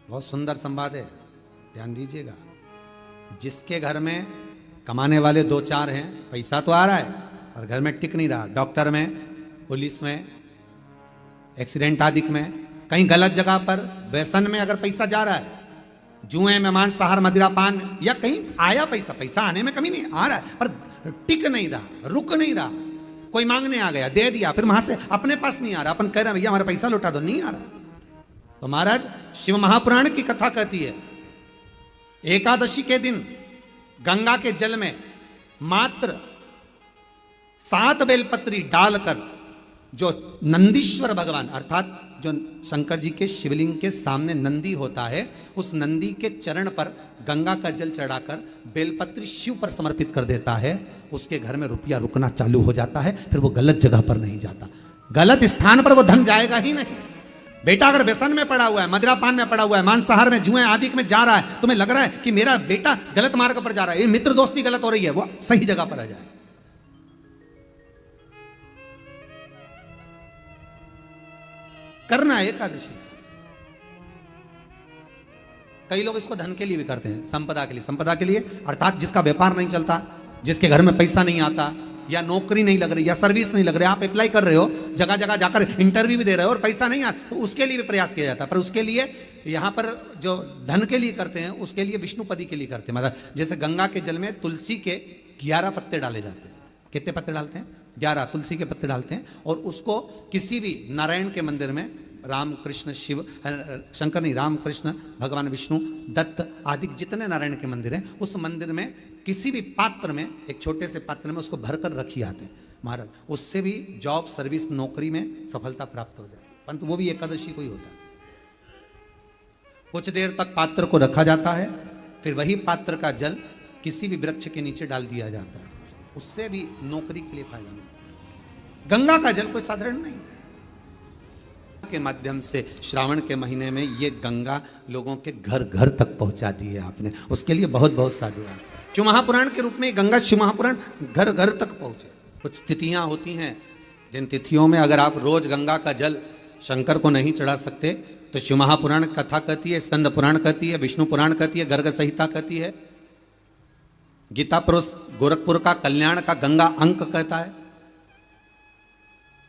बहुत सुंदर संवाद है, ध्यान दीजिएगा। जिसके घर में कमाने वाले दो चार हैं, पैसा तो आ रहा है पर घर में टिक नहीं रहा, डॉक्टर में, पुलिस में, एक्सीडेंट आदि में, कहीं गलत जगह पर, व्यसन में अगर पैसा जा रहा है, जुए में, मांसाहार, मदिरा पान, या कहीं आया पैसा, पैसा आने में कमी नहीं, आ रहा है पर टिक नहीं रहा, रुक नहीं रहा, कोई मांगने आ गया, दे दिया, फिर वहां से अपने पास नहीं आ रहा, अपन कह रहे हैं भैया हमारा पैसा लौटा दो, नहीं आ रहा। तो महाराज शिव महापुराण की कथा कहती है, एकादशी के दिन गंगा के जल में मात्र 7 बेलपत्री डालकर जो नंदीश्वर भगवान अर्थात जो शंकर जी के शिवलिंग के सामने नंदी होता है, उस नंदी के चरण पर गंगा का जल चढ़ाकर बेलपत्री शिव पर समर्पित कर देता है, उसके घर में रुपया रुकना चालू हो जाता है, फिर वो गलत जगह पर नहीं जाता, गलत स्थान पर वो धन जाएगा ही नहीं। बेटा अगर व्यसन में पड़ा हुआ है, मदिरा पान में पड़ा हुआ है, मांसाहार में, जुए आदि में जा रहा है, तुम्हें लग रहा है कि मेरा बेटा गलत मार्ग पर जा रहा है, ये मित्र दोस्ती गलत हो रही है, वो सही जगह पर आ जाए। करना है एकादशी। कई लोग इसको धन के लिए भी करते हैं, संपदा के लिए, संपदा के लिए अर्थात जिसका व्यापार नहीं चलता, जिसके घर में पैसा नहीं आता, या नौकरी नहीं लग रही, या सर्विस नहीं लग रही, आप अप्लाई कर रहे हो, जगह जगह जाकर इंटरव्यू भी दे रहे हो और पैसा नहीं आता, तो उसके लिए भी प्रयास किया जाता है। पर उसके लिए यहाँ पर जो धन के लिए करते हैं, उसके लिए विष्णुपदी के लिए करते हैं। मतलब जैसे गंगा के जल में तुलसी के 11 पत्ते डाले जाते हैं। कितने पत्ते डालते हैं? 11 तुलसी के पत्ते डालते हैं, और उसको किसी भी नारायण के मंदिर में, राम कृष्ण शिव, शंकर नहीं, राम कृष्ण भगवान विष्णु दत्त आदि जितने नारायण के मंदिर हैं, उस मंदिर में किसी भी पात्र में, एक छोटे से पात्र में उसको भरकर रखी आते हैं महाराज। उससे भी जॉब, सर्विस, नौकरी में सफलता प्राप्त हो जाती है, परंतु वो भी एकादशी को ही होता है। कुछ देर तक पात्र को रखा जाता है, फिर वही पात्र का जल किसी भी वृक्ष के नीचे डाल दिया जाता है, उससे भी नौकरी के लिए फायदा मिलता है। गंगा का जल कोई साधारण नहीं के माध्यम से श्रावण के महीने में ये गंगा लोगों के घर घर तक पहुंचा दी है आपने, उसके लिए बहुत बहुत साधुवाद। शिव महापुराण के रूप में गंगा शिव महापुराण घर घर तक पहुंचे। कुछ तिथियां होती हैं, जिन तिथियों में अगर आप रोज गंगा का जल शंकर को नहीं चढ़ा सकते, तो शिव महापुराण कथा कहती है, स्कंद पुराण कहती है, विष्णु पुराण कहती है, गर्ग संहिता कहती है, गीता पुरुष गोरखपुर का कल्याण का गंगा अंक कहता है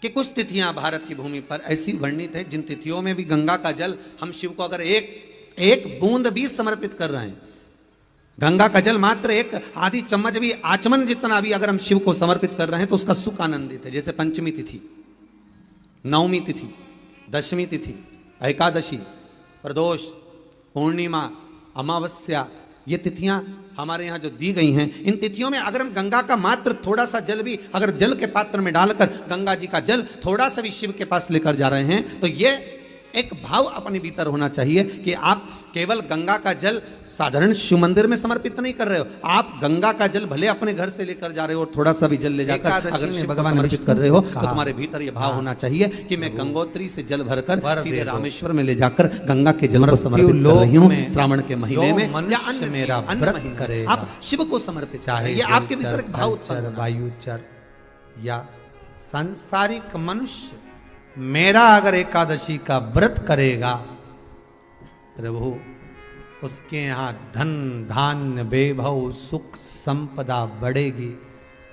कि कुछ तिथियां भारत की भूमि पर ऐसी वर्णित है जिन तिथियों में भी गंगा का जल हम शिव को अगर एक बूंद भी समर्पित कर रहे हैं, गंगा का जल मात्र एक आधी चम्मच भी, आचमन जितना भी अगर हम शिव को समर्पित कर रहे हैं, तो उसका सुख आनंदित है। जैसे पंचमी तिथि, नवमी तिथि, दशमी तिथि, एकादशी, प्रदोष, पूर्णिमा, अमावस्या, ये तिथियां हमारे यहाँ जो दी गई हैं, इन तिथियों में अगर हम गंगा का मात्र थोड़ा सा जल भी अगर जल के पात्र में डालकर गंगा जी का जल थोड़ा सा भी शिव के पास लेकर जा रहे हैं, तो ये एक भाव अपने भीतर होना चाहिए कि आप केवल गंगा का जल साधारण शिव मंदिर में समर्पित नहीं कर रहे हो, आप गंगा का जल भले अपने घर से लेकर जा रहे हो और थोड़ा सा भी जल ले जाकर अगर शिव भगवान समर्पित कर रहे हो, तो तुम्हारे भीतर ये भाव होना चाहिए कि मैं गंगोत्री से जल भरकर सीधे रामेश्वर में ले जाकर गंगा के जल को समर्पित कर रही हूँ श्रावण के महीने में, या अन्य महीने आप शिव को समर्पित चाहे, ये आपके भीतर एक भाव उत्पन्न। वायुचर या सांसारिक मनुष्य मेरा अगर एकादशी का व्रत करेगा, प्रभु उसके यहाँ धन धान्य वैभव सुख संपदा बढ़ेगी,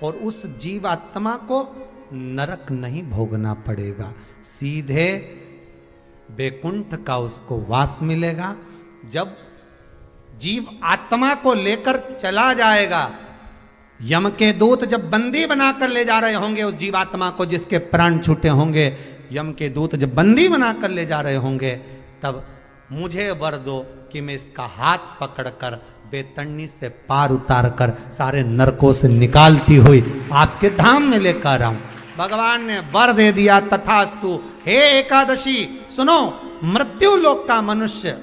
और उस जीवात्मा को नरक नहीं भोगना पड़ेगा, सीधे वैकुंठ का उसको वास मिलेगा। जब जीव आत्मा को लेकर चला जाएगा, यम के दूत जब बंदी बनाकर ले जा रहे होंगे उस जीवात्मा को, जिसके प्राण छूटे होंगे, यम के दूत जब बंदी बनाकर ले जा रहे होंगे, तब मुझे वर दो कि मैं इसका हाथ पकड़कर बेतन्नी से पार उतार कर सारे नरकों से निकालती हुई आपके धाम में लेकर आऊं। भगवान ने वर दे दिया, तथास्तु। हे एकादशी सुनो, मृत्यु लोक का मनुष्य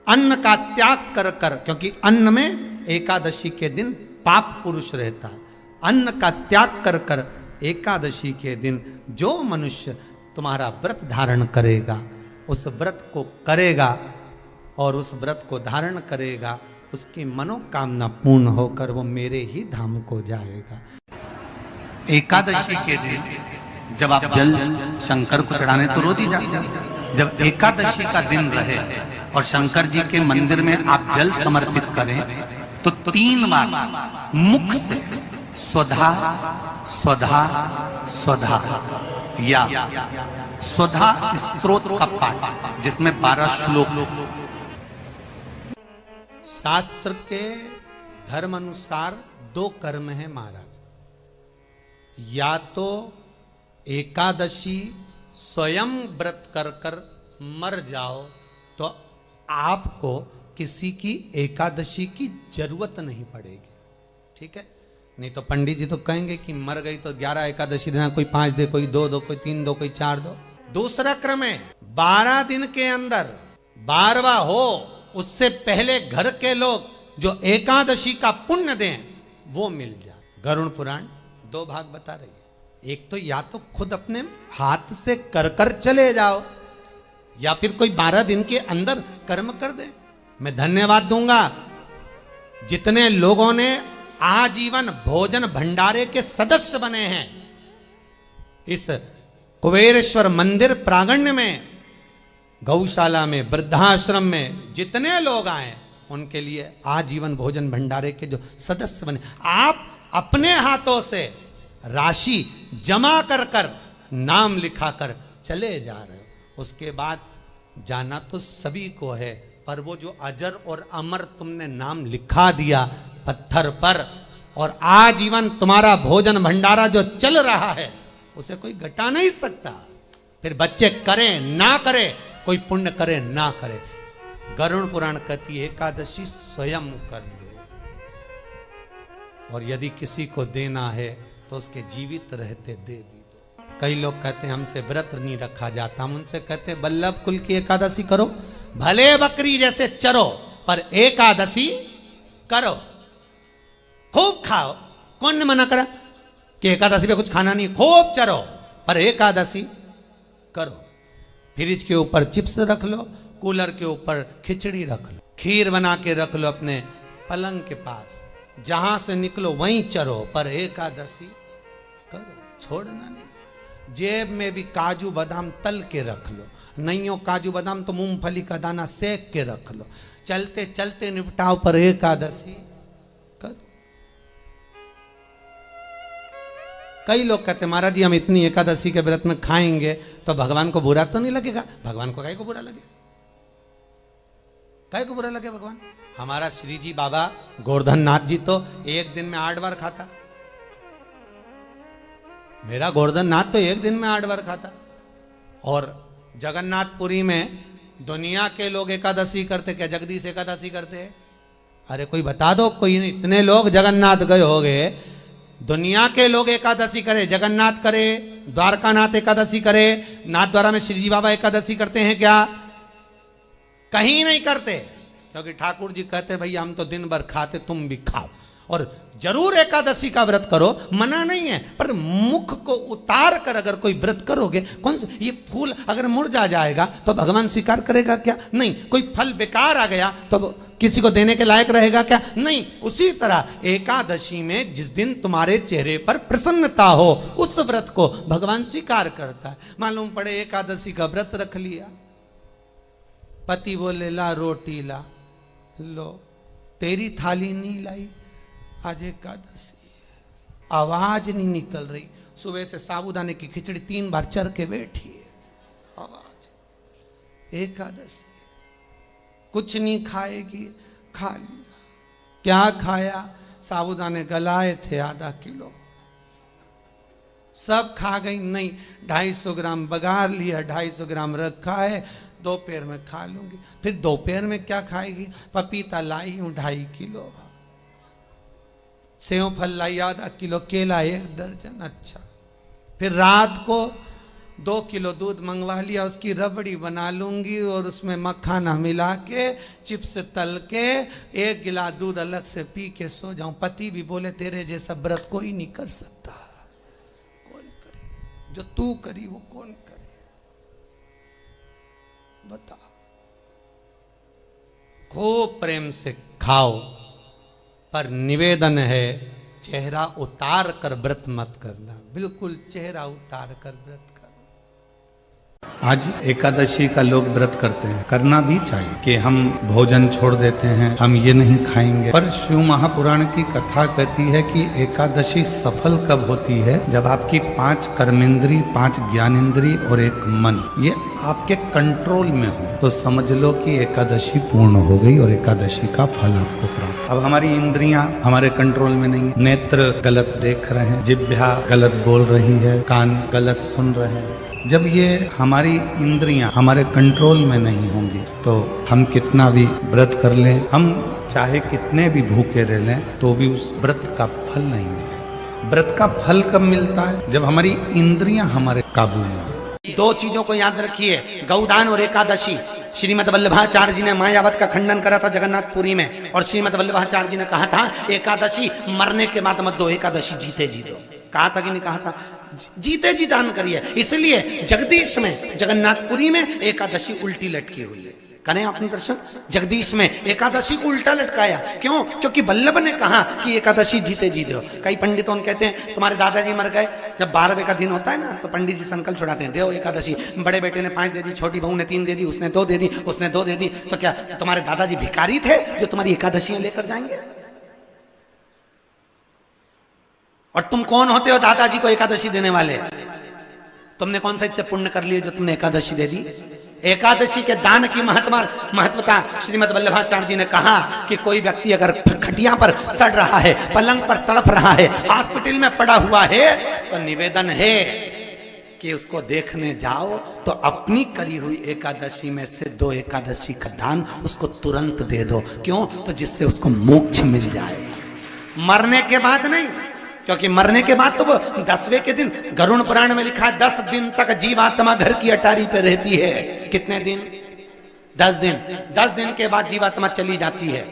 अन्न का त्याग कर कर, क्योंकि अन्न में एकादशी के दिन पाप पुरुष रहता है, अन्न का त्याग कर कर एकादशी के दिन जो मनुष्य तुम्हारा व्रत धारण करेगा, उस व्रत को करेगा और उस व्रत को धारण करेगा, उसकी मनोकामना पूर्ण होकर वो मेरे ही धाम को जाएगा। एकादशी के दिन जब आप जल शंकर को चढ़ाने तो रोज ही जाते हैं, जब एकादशी का दिन रहे और शंकर जी के मंदिर में आप जल समर्पित करें तो 3 बार मुख से स्वधा स्वधा स्वधा या स्वधा स्तोत्र का पाठ, जिसमें 12 श्लोक। शास्त्र के धर्म अनुसार 2 कर्म है महाराज। या तो एकादशी स्वयं व्रत कर कर मर जाओ तो आपको किसी की एकादशी की जरूरत नहीं पड़ेगी, ठीक है। नहीं तो पंडित जी तो कहेंगे कि मर गई तो 11 एकादशी देना, कोई 5 दे, कोई 2 दो, कोई 3 दो, कोई 4 दो। दूसरा क्रम है 12 दिन के अंदर 12वां हो, उससे पहले घर के लोग जो एकादशी का पुण्य दें वो मिल जाए। गरुड़ पुराण 2 भाग बता रही है। एक तो या तो खुद अपने हाथ से कर कर चले जाओ, या फिर कोई 12 दिन के अंदर कर्म कर दे। मैं धन्यवाद दूंगा जितने लोगों ने आजीवन भोजन भंडारे के सदस्य बने हैं। इस कुबेरेश्वर मंदिर प्रांगण में, गौशाला में, वृद्धाश्रम में जितने लोग आए उनके लिए आजीवन भोजन भंडारे के जो सदस्य बने, आप अपने हाथों से राशि जमा कर कर नाम लिखा कर चले जा रहे हो। उसके बाद जाना तो सभी को है, पर वो जो अजर और अमर तुमने नाम लिखा दिया पत्थर पर, और आजीवन तुम्हारा भोजन भंडारा जो चल रहा है उसे कोई घटा नहीं सकता। फिर बच्चे करें ना करें, कोई पुण्य करे ना करे, गरुड़ पुराण कहती है एकादशी स्वयं कर लो। और यदि किसी को देना है तो उसके जीवित रहते दे भी दो। कई लोग कहते हैं हमसे व्रत नहीं रखा जाता, हम उनसे कहते हैं बल्लभ कुल की एकादशी करो, भले बकरी जैसे चरो पर एकादशी करो, खूब खाओ। कौन ने मना करा कि एकादशी पे कुछ खाना नहीं, खूब चरो पर एकादशी करो। फ्रिज के ऊपर चिप्स रख लो, कूलर के ऊपर खिचड़ी रख लो, खीर बना के रख लो अपने पलंग के पास, जहां से निकलो वहीं चरो पर एकादशी करो, छोड़ना नहीं। जेब में भी काजू बादाम तल के रख लो, नहीं हो काजू बादाम तो मूंगफली का दाना सेक के रख लो, चलते चलते निपटाओ पर एकादशी करो। कई लोग कहते महाराज जी हम इतनी एकादशी के व्रत में खाएंगे तो भगवान को बुरा तो नहीं लगेगा। भगवान को काहे को बुरा लगे, काहे को बुरा लगे भगवान। हमारा श्री जी बाबा गोवर्धन नाथ जी तो एक दिन में 8 बार खाता, मेरा गोवर्धन नाथ तो एक दिन में 8 बार खाता। और जगन्नाथपुरी में दुनिया के लोग एकादशी करते क्या, जगदीश एकादशी करते हैं? अरे कोई बता दो, कोई नहीं। इतने लोग जगन्नाथ गए हो गए, दुनिया के लोग एकादशी करे, जगन्नाथ करे, द्वारकानाथ एकादशी करे, नाथ द्वारा में श्री जी बाबा एकादशी करते हैं क्या? कहीं नहीं करते, क्योंकि ठाकुर जी कहते भैया हम तो दिन भर खाते, तुम भी खाओ। और जरूर एकादशी का व्रत करो, मना नहीं है, पर मुख को उतार कर अगर कोई व्रत करोगे, कौन सा ये फूल अगर मुरझा जाएगा तो भगवान स्वीकार करेगा क्या? नहीं। कोई फल बेकार आ गया तो किसी को देने के लायक रहेगा क्या? नहीं। उसी तरह एकादशी में जिस दिन तुम्हारे चेहरे पर प्रसन्नता हो उस व्रत को भगवान स्वीकार करता है। मालूम पड़े एकादशी का व्रत रख लिया, पति बोले ला रोटी ला, लो तेरी थाली नहीं लाई, आज एकादशी है, आवाज नहीं निकल रही, सुबह से साबूदाने की खिचड़ी 3 बार चर के बैठी है, आवाज, एकादशी कुछ नहीं खाएगी, खा लिया। क्या खाया? साबूदाने गलाए थे आधा किलो, सब खा गई। नहीं, 250 ग्राम बघार लिया, 250 ग्राम रखा है, दोपहर में खा लूंगी। फिर दोपहर में क्या खाएगी? पपीता लाई हूं 2.5 किलो, सेव फल लाई आधा किलो, केला 1 दर्जन। अच्छा, फिर रात को 2 किलो दूध मंगवा लिया, उसकी रबड़ी बना लूंगी और उसमें मखाना मिला के चिप्स तल के 1 गिलास दूध अलग से पी के सो जाऊं। पति भी बोले तेरे जैसा व्रत कोई नहीं कर सकता। कौन करे? जो तू करी वो कौन करे? बता। खूब प्रेम से खाओ, पर निवेदन है चेहरा उतार कर व्रत मत करना, बिल्कुल चेहरा उतार कर व्रत करो। आज एकादशी का लोग व्रत करते हैं, करना भी चाहिए कि हम भोजन छोड़ देते हैं, हम ये नहीं खाएंगे। पर शिव महापुराण की कथा कहती है कि एकादशी सफल कब होती है, जब आपकी 5 कर्मेंद्री, 5 ज्ञानेंद्री और 1 मन ये आपके कंट्रोल में हो, तो समझ लो कि एकादशी पूर्ण हो गई और एकादशी का फल आपको प्राप्त। अब हमारी इंद्रियां हमारे कंट्रोल में नहीं है, नेत्र गलत देख रहे हैं, जिह्वा गलत बोल रही है, कान गलत सुन रहे हैं। जब ये हमारी इंद्रियां हमारे कंट्रोल में नहीं होंगी तो हम कितना भी व्रत कर लें, हम चाहे कितने भी भूखे रह लें, तो भी उस व्रत का फल नहीं मिलेगा। व्रत का फल कब मिलता है, जब हमारी इंद्रियां हमारे काबू में। 2 चीजों को याद रखिए, गौदान और एकादशी। श्रीमद वल्लभाचार्य जी ने मायावत का खंडन करा था जगन्नाथपुरी में, और श्रीमद वल्लभाचार्य जी ने कहा था एकादशी मरने के बाद मत दो, एकादशी जीते जी दो। कहा था कि नहीं कहा था? जीते जी दान करिए। इसलिए जगदीश में, जगन्नाथपुरी में एकादशी उल्टी लटकी हुई है। करें आपने दर्शन, जगदीश में एकादशी को उल्टा लटकाया। क्यों? क्योंकि वल्लभ ने कहा कि एकादशी जीते जी दो। कई पंडितों कहते हैं तुम्हारे दादाजी मर गए, जब 12वें का दिन होता है ना, तो पंडित जी संकल्प छुड़ाते हैं, दो एकादशी। बड़े बेटे ने 5 दे दी, छोटी बहू ने 3 दे दी, उसने 2 दे दी, उसने 2 दे दी। तो क्या तुम्हारे दादाजी भिखारी थे जो तुम्हारी एकादशियां लेकर जाएंगे? और तुम कौन होते हो दादाजी को एकादशी देने वाले? तुमने कौन सा इतने पुण्य कर लिए जो तुमने एकादशी दे दी? एकादशी के दान की महत्वता श्रीमद वल्लभाचार्य जी ने कहा कि कोई व्यक्ति अगर खटिया पर सड़ रहा है, पलंग पर तड़प रहा है, हॉस्पिटल में पड़ा हुआ है, तो निवेदन है कि उसको देखने जाओ तो अपनी करी हुई एकादशी में से 2 एकादशी का दान उसको तुरंत दे दो। क्यों? तो जिससे उसको मोक्ष मिल जाए, मरने के बाद नहीं। क्योंकि मरने के बाद तो वो 10वें के दिन, गरुड़ पुराण में लिखा है 10 दिन तक जीवात्मा घर की अटारी पे रहती है। कितने दिन? 10 दिन। 10 दिन के बाद जीवात्मा चली जाती है।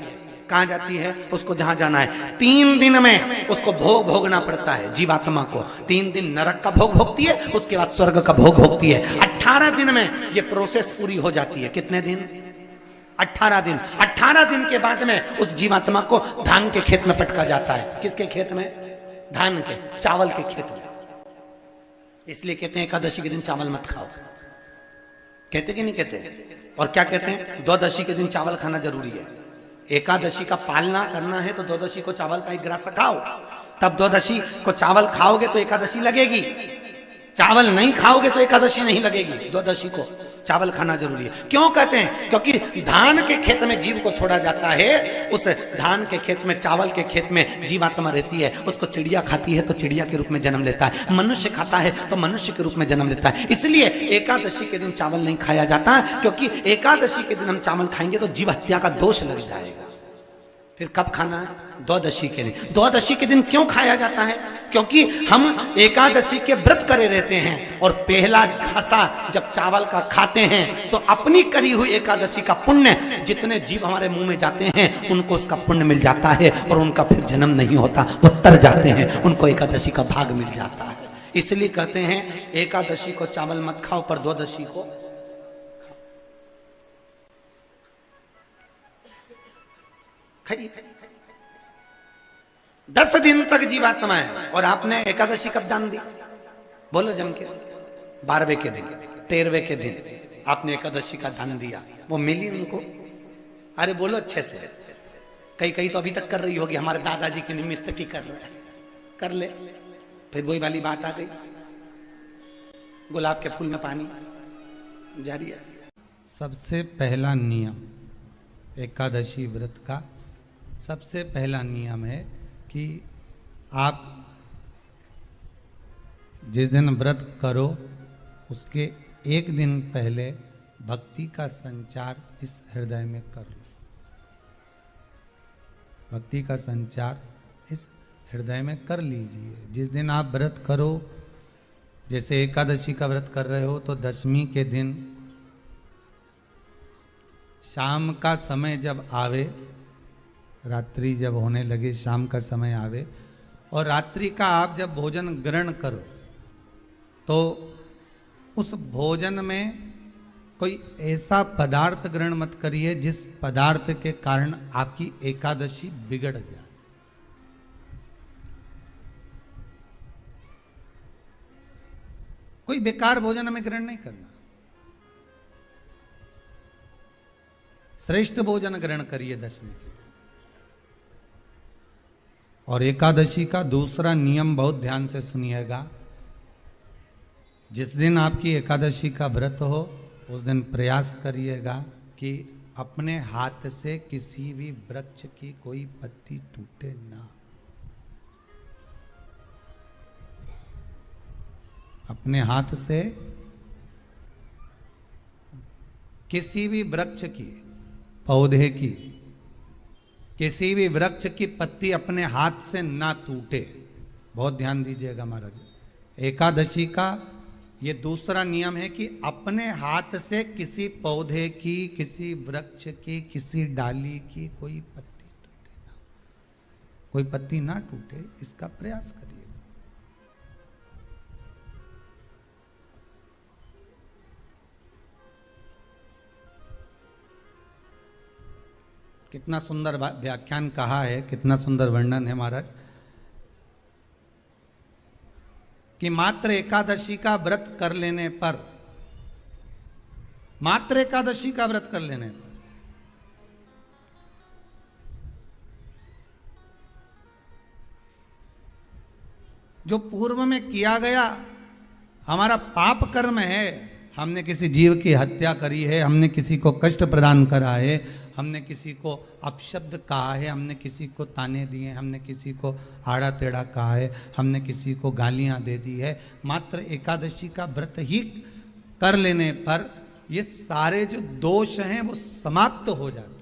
कहां जाती है? उसको जहां जाना है। 3 दिन में उसको भोग भोगना पड़ता है जीवात्मा को। 3 दिन नरक का भोग भोगती है, उसके बाद स्वर्ग का भोग भोगती है। 18 दिन में ये प्रोसेस पूरी हो जाती है। कितने दिन? 18 दिन। 18 दिन के बाद में उस जीवात्मा को धान के खेत में पटका जाता है। किसके खेत में? धान के, चावल के खेत में। इसलिए कहते हैं एकादशी के दिन चावल मत खाओ। कहते कि नहीं कहते? और क्या कहते हैं? द्वादशी के दिन चावल खाना जरूरी है। एकादशी का पालना करना है तो द्वादशी को चावल का 1 ग्रास खाओ, तब द्वादशी को चावल खाओगे तो एकादशी लगेगी। चावल नहीं खाओगे तो एकादशी नहीं लगेगी। द्वादशी को चावल खाना जरूरी है। क्यों कहते हैं? क्योंकि धान के खेत में जीव को छोड़ा जाता है, उस धान के खेत में, चावल के खेत में जीवात्मा रहती है। उसको चिड़िया खाती है तो चिड़िया के रूप में जन्म लेता है, मनुष्य खाता है तो मनुष्य के रूप में जन्म लेता है। इसलिए एकादशी के दिन चावल नहीं खाया जाता, क्योंकि एकादशी के दिन हम चावल खाएंगे तो जीव हत्या का दोष लग जाएगा। फिर कब खाना है? द्वादशी के दिन। द्वादशी के दिन क्यों खाया जाता है? क्योंकि हम एकादशी के व्रत करे रहते हैं, और पहला घासा जब चावल का खाते हैं तो अपनी करी हुई एकादशी का पुण्य, जितने जीव हमारे मुंह में जाते हैं उनको उसका पुण्य मिल जाता है, और उनका फिर जन्म नहीं होता, वो तर जाते हैं, उनको एकादशी का भाग मिल जाता है। इसलिए कहते हैं एकादशी को चावल मत खाओ, पर द्वादशी को खाइए। 10 दिन तक जीवात्मा है, और आपने एकादशी कब दान दी? बोलो जम के। 12वें के दिन, 13वें के दिन आपने एकादशी का दान दिया, वो मिली उनको? अरे बोलो अच्छे से। कई तो अभी तक कर रही होगी, हमारे दादाजी के निमित्त की कर रहे हैं, कर ले। फिर वही वाली बात आ गई, गुलाब के फूल में पानी जारी है। सबसे पहला नियम एकादशी व्रत का, सबसे पहला नियम है कि आप जिस दिन व्रत करो उसके 1 दिन पहले भक्ति का संचार इस हृदय में कर लो। भक्ति का संचार इस हृदय में कर लीजिए। जिस दिन आप व्रत करो, जैसे एकादशी का व्रत कर रहे हो, तो 10वीं के दिन शाम का समय जब आवे, रात्रि जब होने लगे, शाम का समय आवे, और रात्रि का आप जब भोजन ग्रहण करो, तो उस भोजन में कोई ऐसा पदार्थ ग्रहण मत करिए जिस पदार्थ के कारण आपकी एकादशी बिगड़ जाए। कोई बेकार भोजन हमें ग्रहण नहीं करना। श्रेष्ठ भोजन ग्रहण करिए दशमी के। और एकादशी का दूसरा नियम बहुत ध्यान से सुनिएगा। जिस दिन आपकी एकादशी का व्रत हो उस दिन प्रयास करिएगा कि अपने हाथ से किसी भी वृक्ष की कोई पत्ती टूटे ना। अपने हाथ से किसी भी वृक्ष की, पौधे की, किसी भी वृक्ष की पत्ती अपने हाथ से ना टूटे। बहुत ध्यान दीजिएगा महाराज। एकादशी का ये दूसरा नियम है कि अपने हाथ से किसी पौधे की, किसी वृक्ष की, किसी डाली की कोई पत्ती टूटे ना, कोई पत्ती ना टूटे, इसका प्रयास करिए। कितना सुंदर व्याख्यान कहा है, कितना सुंदर वर्णन है महाराज कि मात्र एकादशी का व्रत कर लेने पर, मात्र एकादशी का व्रत कर लेने पर जो पूर्व में किया गया हमारा पाप कर्म है, हमने किसी जीव की हत्या करी है, हमने किसी को कष्ट प्रदान करा है, हमने किसी को अपशब्द कहा है, हमने किसी को ताने दिए, हमने किसी को आड़ा टेढ़ा कहा है, हमने किसी को गालियां दे दी है, मात्र एकादशी का व्रत ही कर लेने पर ये सारे जो दोष हैं वो समाप्त हो जाते हैं।